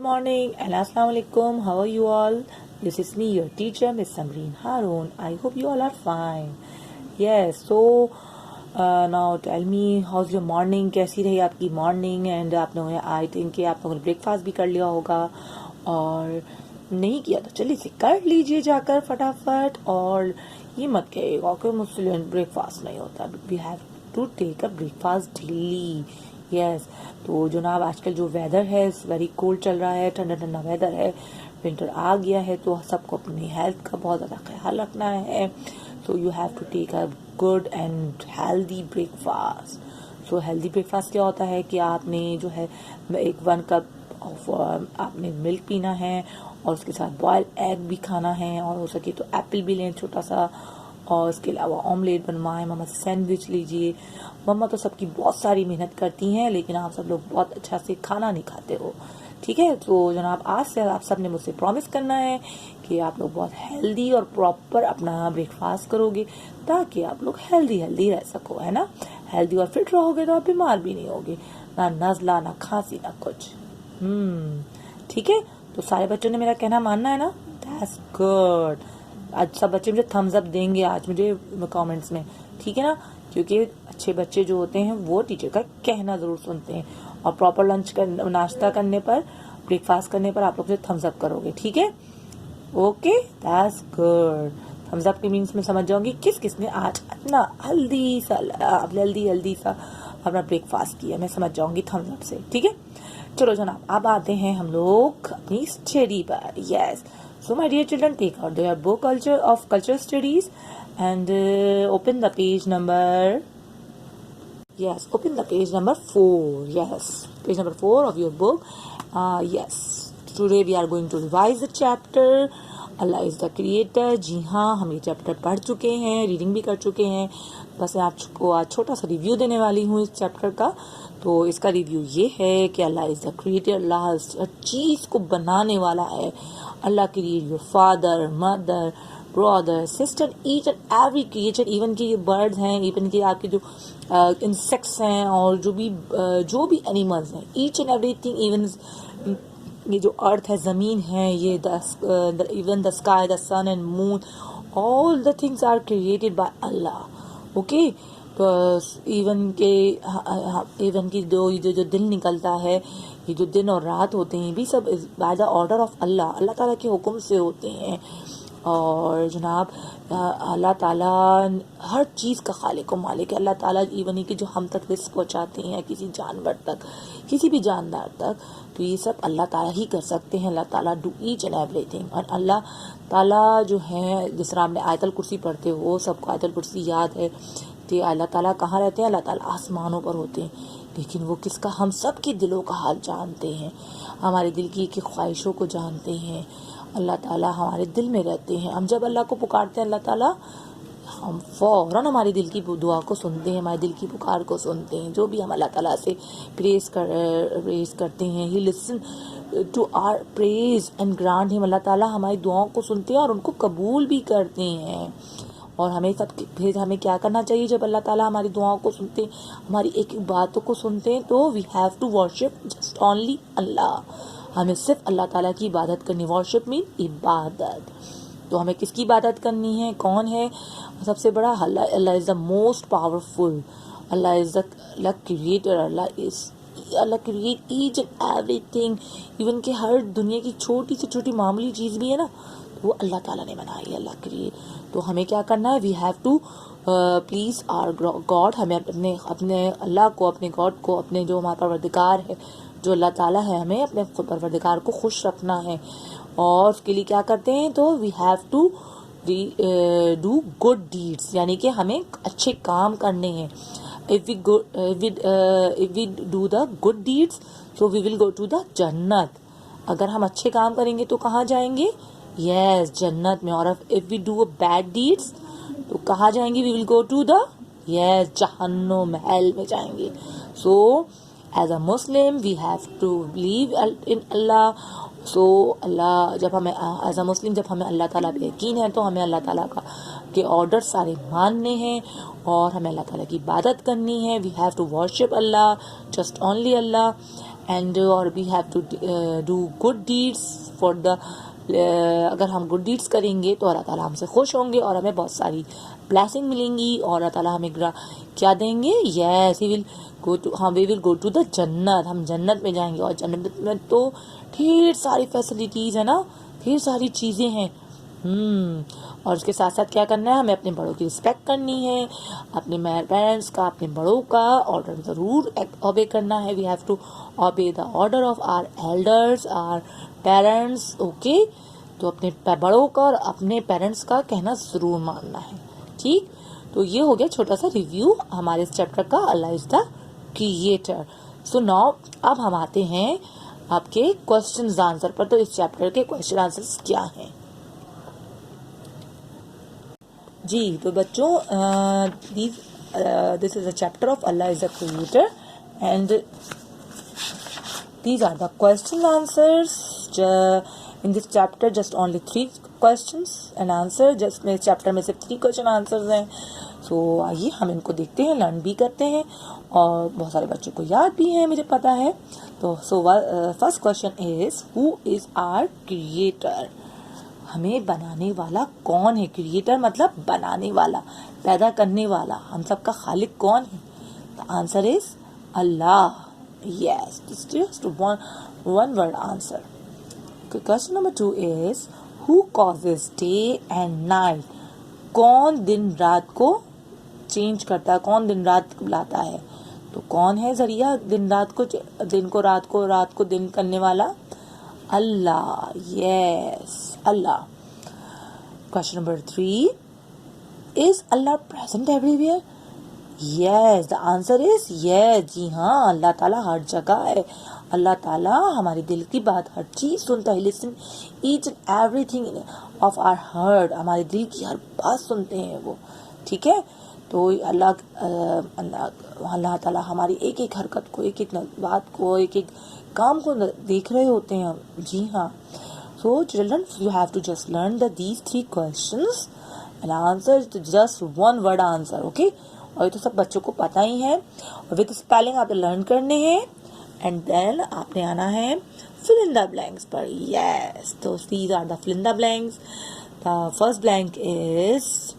morning and assalamu alaikum. How are you all? This is me, your teacher, Miss Samreen Haroon. I hope you all are fine. Yes, so now tell me, how's your morning? कैसी रही आपकी morning? And आप लोगों ने I think कि आप लोगों ने ब्रेकफास्ट भी कर लिया होगा, और नहीं किया तो चलिए से कर लीजिए जाकर फटाफट, और ये मत कहिएगा कि मुझसे ब्रेकफास्ट नहीं होता. We have to take a breakfast daily. Yes, तो जनाब आजकल जो वेदर है वेरी कोल्ड चल रहा है, ठंडा ठंडा वेदर है, विंटर आ गया है, तो सबको अपनी हेल्थ का बहुत ज़्यादा ख्याल रखना है. So you have to take a good and healthy breakfast. So healthy breakfast क्या होता है कि आपने जो है 1 कप ऑफ आपने मिल्क पीना है, और उसके साथ बॉयल एग भी खाना है, और हो सके तो एप्पल भी लें छोटा सा, और उसके अलावा ऑमलेट बनवाएं, मम्मा से सैंडविच लीजिए. मम्मा तो सबकी बहुत सारी मेहनत करती हैं, लेकिन आप सब लोग बहुत अच्छा से खाना नहीं खाते हो. ठीक है, तो जनाब आज से आप सब ने मुझसे प्रॉमिस करना है कि आप लोग बहुत हेल्दी और प्रॉपर अपना ब्रेकफास्ट करोगे, ताकि आप लोग हेल्दी रह सको, है ना. हेल्दी और फिट रहोगे तो आप बीमार भी नहीं होगे, ना नजला ना खांसी ना कुछ. ठीक है, तो सारे बच्चों ने मेरा कहना मानना है ना. That's good. आज सब बच्चे मुझे थम्स अप देंगे आज मुझे कमेंट्स में, ठीक है ना, क्योंकि अच्छे बच्चे जो होते हैं वो टीचर का कहना जरूर सुनते हैं, और प्रॉपर नाश्ता करने पर, ब्रेकफास्ट करने पर आप लोग मुझे थम्स अप करोगे. ठीक है, okay, that's good. Thumbs up के मीन्स में समझ जाऊंगी किस किस ने आज अपना हेल्दी सा अपना ब्रेकफास्ट किया, मैं समझ जाऊंगी थम्स अप से. ठीक है, चलो जनाब अब आते हैं हम लोग अपनी स्टडी पर. Yes, so my dear children, take out their book of cultural studies and open the page number. Yes, open the page number 4. Yes, page number 4 of your book. Yes, today we are going to revise the chapter Allah is the creator. जी हाँ, हम ये chapter पढ़ चुके हैं, reading भी कर चुके हैं. बस मैं आपको आज छोटा सा रिव्यू देने वाली हूँ इस चैप्टर का. तो इसका रिव्यू ये है कि Allah is the creator. Allah हर चीज को बनाने वाला है. अल्लाह create your father, mother, brother, sister, each and every creature. Even की बर्ड्स हैं, इवन की आपके जो इंसेक्ट्स हैं, और जो भी एनिमल्स हैं, ईच एंड एवरीथिंग. इवन ये जो अर्थ है, जमीन है, ये even the sky, the sun and moon, all the things are created by Allah. Okay, even की जो दिन निकलता है, ये जो दिन और रात होते हैं, भी सब बाय द ऑर्डर ऑफ अल्लाह ताला के हुक्म से होते हैं. और जनाब अल्लाह ताला हर चीज़ का खालिक और मालिक है. अल्लाह ताला इवन कि जो हम तक रिस्क पहुँचाते हैं, किसी जानवर तक, किसी भी जानदार तक, तो ये सब अल्लाह ताला ही कर सकते हैं. अल्लाह ताला डू ईच एंड एवरीथिंग. और अल्लाह ताला जो है, जिस तरह आपने आयतल कुर्सी पढ़ते हो, सबको आयतल कुर्सी याद है. तो अल्लाह ताला कहाँ रहते हैं? अल्लाह ताला आसमानों पर होते हैं, लेकिन वो किसका? हम सब के दिलों का हाल जानते हैं, हमारे दिल की ख्वाहिशों को जानते हैं. अल्लाह ताला हमारे दिल में रहते हैं. हम जब अल्लाह को पुकारते हैं, अल्लाह ताला हम फौरन हमारे दिल की दुआ को सुनते हैं, हमारे दिल की पुकार को सुनते हैं. जो भी हम अल्लाह ताला से प्रेज करते हैं, he listen to our praise and grant him. Allah ताला हमारी दुआओं को सुनते हैं और उनको कबूल भी करते हैं. और फिर हमें क्या करना चाहिए? जब अल्लाह ताला हमारी दुआओं को सुनते हैं, हमारी एक एक बातों को सुनते हैं, तो we have to worship just only Allah. हमें सिर्फ अल्लाह ताला की इबादत करनी. वर्शिप मीन इबादत. तो हमें किसकी इबादत करनी है? कौन है सबसे बड़ा? Allah is the most powerful. Allah is the creator. Allah create each and everything. Even के हर दुनिया की छोटी से छोटी मामूली चीज़ भी है ना, वो अल्लाह ताला ने बनाई है. अल्लाह क्रिएट. तो हमें क्या करना है? We have to please our God. हमें अपने अल्लाह को, अपने गॉड को, अपने जो हमारा परवरदिगार है, जो अल्लाह ताला है, हमें अपने परवरदिगार को खुश रखना है. और उसके लिए क्या करते हैं? तो we have to do good deeds, यानी कि हमें अच्छे काम करने हैं. if we do the good deeds, so we will go to the जन्नत. अगर हम अच्छे काम करेंगे तो कहाँ जाएंगे? यस, जन्नत में. और if we do bad deeds, तो कहाँ जाएंगे? we will go to the जहन्नुम, हेल में जाएंगे. So as a Muslim we have to believe in Allah. So अल्लाह जब हमें एज अ मुस्लिम जब हमें अल्लाह ताला पे यकीन है, तो हमें अल्लाह ताला के ऑर्डर सारे मानने हैं, और हमें अल्लाह ताला की इबादत करनी है. We have to worship Allah, just only Allah. And और we have to do good deeds for the, अगर हम गुड डीड्स करेंगे तो अल्लाह ताला हमसे खुश होंगे और हमें बहुत सारी ब्लेसिंग मिलेंगी और अल्लाह ताला हमें क्या देंगे, yes he will go to, हाँ we will go to the जन्नत, हम जन्नत में जाएंगे। और जन्नत में तो ढेर सारी फैसिलिटीज़ है ना, ढेर सारी चीज़ें हैं। और उसके साथ साथ क्या करना है, हमें अपने बड़ों की रिस्पेक्ट करनी है, अपने पेरेंट्स का, अपने बड़ों का ऑर्डर ज़रूर ओबे करना है। We have to obey the order of our elders, our parents, okay. तो अपने बड़ों का और अपने पेरेंट्स का कहना ज़रूर मानना है, ठीक। तो ये हो गया छोटा सा रिव्यू हमारे इस चैप्टर का, Allah is the creator. So now अब हम आते हैं आपके क्वेश्चन आंसर पर। तो इस चैप्टर के क्वेश्चन आंसर्स क्या हैं जी। तो बच्चों this is a chapter of Allah is a creator and these are the question answers in this chapter, just only 3 questions and answer, just मेरे चैप्टर में सिर्फ 3 क्वेश्चन आंसर्स हैं। सो आइए हम इनको देखते हैं, लर्न भी करते हैं और बहुत सारे बच्चों को याद भी है, मुझे पता है। तो first question is who is our creator, हमें बनाने वाला कौन है। क्रिएटर मतलब बनाने वाला, पैदा करने वाला, हम सबका खालिक कौन है। The answer is Allah. Yes, it's just one word answer. Okay, question number 2 is who causes day and night? कौन दिन रात को चेंज करता है, कौन दिन रात लाता है। तो कौन है जरिया दिन रात को, दिन को रात को, रात को दिन करने वाला, Allah. Yes, Allah. Question number 3 is Allah present everywhere? Yes, the answer is yes. जी हाँ, अल्लाह ताला हर जगह है। अल्लाह ताला हमारे दिल की बात, हर चीज़ सुनता है। Listen each and everything of our heart, हमारे दिल की हर बात सुनते हैं वो, ठीक है। तो अल्लाह ताला हमारी एक एक हरकत को, एक एक बात को, एक एक काम को देख रहे होते हैं। जी हाँ। So children, you have to just learn these 3 questions and answer just one word answer, okay. और ये तो सब बच्चों को पता ही है, और विद स्पेलिंग आपने लर्न करने हैं एंड देन आपने आना है फिल इन द ब्लैंक्स पर। यस, तो these are the fill in the blanks. The first blank is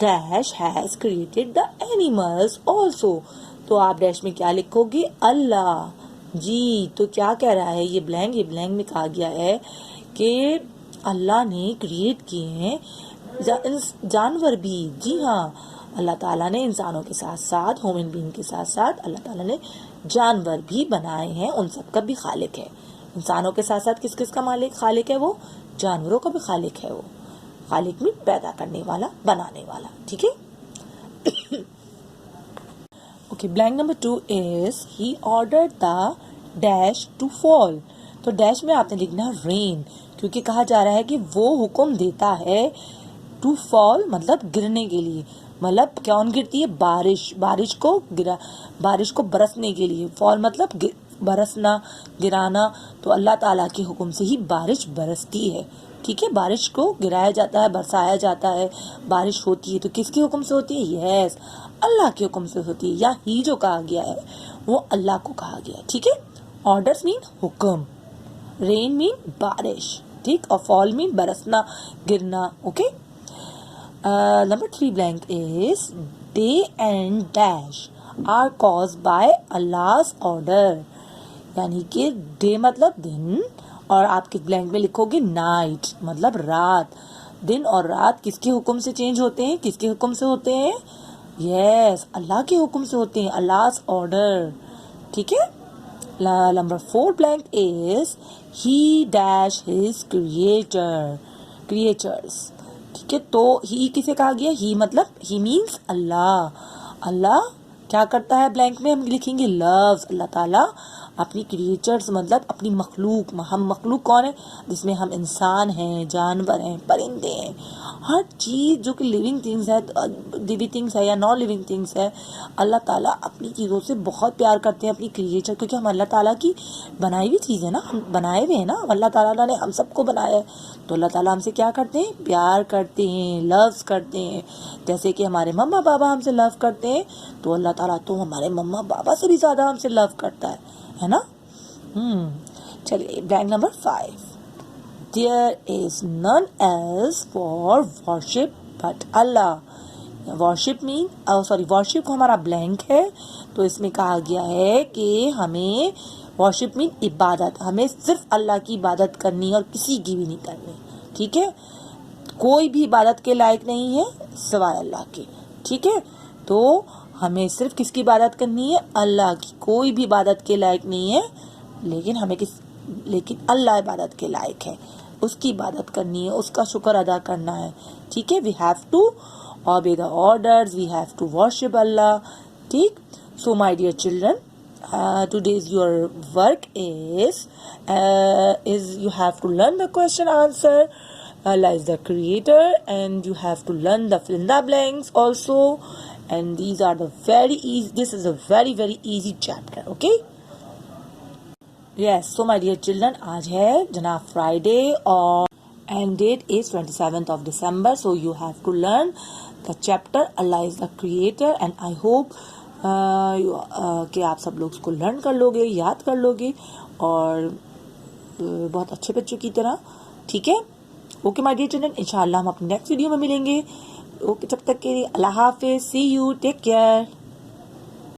dash has created the animals also. तो आप डैश में क्या लिखोगे, अल्लाह। जी, तो क्या कह रहा है ये ब्लैंक, ये ब्लैंक में कहा गया है कि अल्लाह ने क्रिएट किए हैं जानवर भी। जी हाँ, अल्लाह ताला ने इंसानों के साथ साथ, ह्यूमन बीइंग के साथ साथ अल्लाह ताला ने जानवर भी बनाए हैं, उन सब का भी खालिक है। इंसानों के साथ साथ किस किस का खालिक है वो, जानवरों का भी खालिक है वो। खालिक में पैदा करने वाला, बनाने वाला, ठीक है। Okay, blank number 2 is he ordered the dash to fall. तो डैश में आपने लिखना रेन, क्योंकि कहा जा रहा है कि वो हुक्म देता है टू फॉल मतलब गिरने के लिए। मतलब कौन गिरती है, बारिश, बारिश को बरसने के लिए। फॉल मतलब बरसना, गिराना। तो अल्लाह ताला के हुक्म से ही बारिश बरसती है, ठीक है। बारिश को गिराया जाता है, बरसाया जाता है, बारिश होती है। तो किसके हुक्म से होती है, यस, अल्लाह के हुक्म से होती है। या ही जो कहा गया है वो अल्लाह को कहा गया है, ठीक है। ऑर्डर्स मीन हुक्म, रेन मीन बारिश, ठीक, और फॉल मीन बरसना, गिरना, okay. Number 3 blank is day and dash are caused by Allah's order। यानी कि डे मतलब दिन, और आपके ब्लैंक में लिखोगे नाइट मतलब रात। दिन और रात किसके हुक्म से चेंज होते हैं, किसके हुक्म से होते हैं, यस, अल्लाह के हुक्म से होते हैं, अल्लाह's ऑर्डर, ठीक है। Number 4 blank is he dash his creators, ठीक है। तो ही किसे कहा गया, ही मतलब ही मीन्स अल्लाह। अल्लाह क्या करता है, ब्लैंक में हम लिखेंगे लव्स। अल्लाह ताला अपनी क्रिएचर्स मतलब अपनी मखलूक, हम मखलूक कौन है, जिसमें हम इंसान हैं, जानवर हैं, परिंदे हैं, हर चीज़ जो कि लिविंग थिंग्स है, लिविंग थिंग्स है या नॉन लिविंग थिंग्स है, अल्लाह ताला अपनी चीज़ों से बहुत प्यार करते हैं, अपनी क्रिएचर, क्योंकि हम अल्लाह ताला की बनाई हुई चीज़ है ना, हम बनाए हुए हैं ना, अल्लाह ताला ने हम सबको बनाया है। तो अल्लाह ताला हमसे क्या करते हैं, प्यार करते हैं, लव्स करते हैं। जैसे कि हमारे मम्मा पापा हमसे लव करते हैं, तो अल्लाह ताला तो हमारे मम्मा पापा से भी ज़्यादा हमसे लव करता है ना। चलिए blank number 5. There is none else for worship but Allah. Worship mean worship को हमारा ब्लैंक है, तो इसमें कहा गया है कि हमें वर्शिप मीन इबादत, हमें सिर्फ अल्लाह की इबादत करनी है और किसी की भी नहीं करनी. ठीक है, कोई भी इबादत के लायक नहीं है सिवाय अल्लाह के. ठीक है, तो हमें सिर्फ किसकी इबादत करनी है? अल्लाह की. कोई भी इबादत के लायक नहीं है, लेकिन अल्लाह इबादत के लायक है. उसकी इबादत करनी है, उसका शुक्र अदा करना है. ठीक है, we have to obey the orders, we have to worship Allah. ठीक. So my dear children, today's your work is you have to learn the question answer. Allah is the creator, and you have to learn the fill in the blanks also, and these are the very easy, this is a very very easy chapter. Okay, yes. So my dear children, आज है जनाब Friday and date is 27th of December, so you have to learn the chapter Allah is the creator, and I hope कि आप सब लोग उसको learn कर लोगे, याद कर लोगे, और बहुत अच्छे बच्चों की तरह. ठीक है, ओके माय डियर चिल्ड्रन, इंशाल्लाह हम अपने नेक्स्ट वीडियो में मिलेंगे. ओके, तब तक के लिए अल्लाह हाफिज, सी यू, टेक केयर.